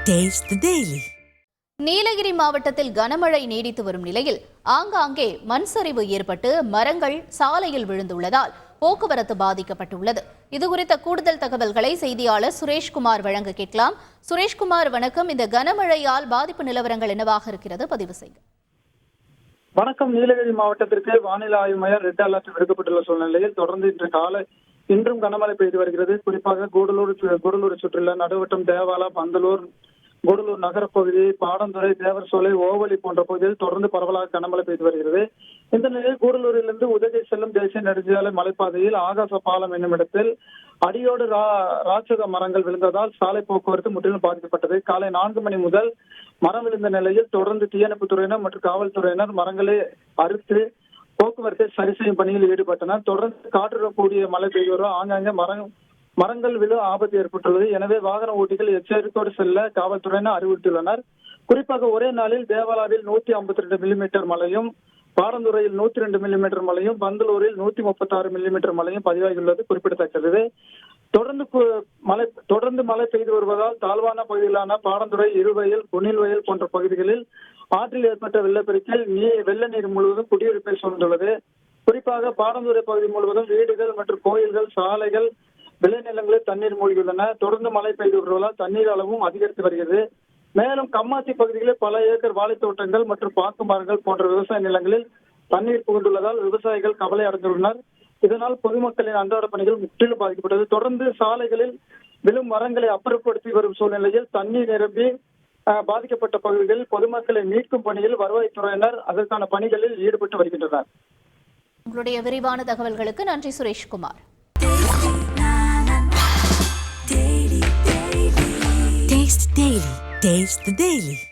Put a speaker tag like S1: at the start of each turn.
S1: Taste the Daily.
S2: Nilgiri மாவட்டத்தில் கனமழை நீடித்து வரும் நிலையில் ஆங்காங்கே மண் சரிவு ஏற்பட்டு மரங்கள் சாலையில் விழுந்துள்ளதால் போக்குவரத்து பாதிக்கப்பட்டுள்ளது. இதுகுறித்த கூடுதல் தகவல்களை செய்தியாளர் சுரேஷ்குமார் வழங்க கேட்கலாம். சுரேஷ்குமார், வணக்கம். இந்த கனமழையால் பாதிப்பு நிலவரங்கள் என்னவாக இருக்கிறது? பதிவு செய்க.
S3: வணக்கம். நீலகிரி மாவட்டத்திற்கு வானிலை ஆய்வு மையம் ரெட் அலர்ட் விடுக்கப்பட்டுள்ள சூழ்நிலையில் தொடர்ந்து இன்றும் கனமழை பெய்து வருகிறது. குறிப்பாக கூடலூர் சுற்றியுள்ள நடுவட்டம், தேவாலா, பந்தலூர், கூடலூர் நகரப்பகுதி, பாடந்துறை, தேவர்சோலை, ஓவலி போன்ற பகுதியில் தொடர்ந்து பரவலாக கனமழை பெய்து வருகிறது. இந்த நிலையில் கூடலூரிலிருந்து உதகை செல்லும் தேசிய நெடுஞ்சாலை மலைப்பாதையில் ஆகாச பாலம் என்னும் இடத்தில் அடியோடு ராட்சத மரங்கள் விழுந்ததால் சாலை போக்குவரத்து முற்றிலும் பாதிக்கப்பட்டது. காலை 4 மணி முதல் மரம் விழுந்த நிலையில் தொடர்ந்து தீயணைப்புத் துறையினர் மற்றும் காவல்துறையினர் மரங்களை அறுத்து போக்குவரத்தை சரி செய்யும் பணியில் ஈடுபட்டனர். தொடர்ந்து காற்றுடன் மழை பெய்து வரும். ஆங்காங்கே மரங்கள் விழு ஆபத்து ஏற்பட்டுள்ளது. எனவே வாகன ஓட்டிகள் எச்சரிக்கையோடு செல்ல காவல்துறையினர் அறிவுறுத்தியுள்ளனர். குறிப்பாக ஒரே நாளில் தேவாலாவில் 152 மில்லிமீட்டர் மழையும், பாடந்துறையில் 102 மில்லிமீட்டர் மழையும், பந்தலூரில் 136 மில்லிமீட்டர் மழையும் பதிவாகியுள்ளது குறிப்பிடத்தக்கது. தொடர்ந்து மழை பெய்து வருவதால் தாழ்வான பகுதிகளான பாடந்துறை, இருவயல், பொன்னில்வயல் போன்ற பகுதிகளில் ஆற்றில் ஏற்பட்ட வெள்ளப்பெருக்கில் வெள்ள நீர் முழுவதும் குடியிருப்பை சூழ்ந்துள்ளது. குறிப்பாக பாடந்துறை பகுதி முழுவதும் வீடுகள் மற்றும் கோயில்கள், சாலைகள், விளைநிலங்களில் தண்ணீர் மூழ்கியுள்ளன. தொடர்ந்து மழை பெய்து வருவதால் தண்ணீர் அளவும் அதிகரித்து வருகிறது. மேலும் கம்மாத்தி பகுதிகளில் பல ஏக்கர் வாழைத்தோட்டங்கள் மற்றும் பாக்கு மரங்கள் போன்ற விவசாய நிலங்களில் தண்ணீர் புகுந்துள்ளதால் விவசாயிகள் கவலை அடைந்துள்ளனர். இதனால் பொதுமக்களின் அன்றாட பணிகள் முற்றிலும் பாதிக்கப்பட்டது. தொடர்ந்து சாலைகளில் விழும் மரங்களை அப்புறப்படுத்தி வரும் சூழ்நிலையில் தண்ணீர் நிரம்பி பாதிக்கப்பட்ட பகுதிகளில் பொதுமக்களை மீட்கும் பணியில் வருவாய்த்துறையினர் அதற்கான பணிகளில் ஈடுபட்டு வருகின்றனர்.
S2: உங்களுடைய விரிவான தகவல்களுக்கு நன்றி சுரேஷ்குமார்.
S1: Taste the Daily.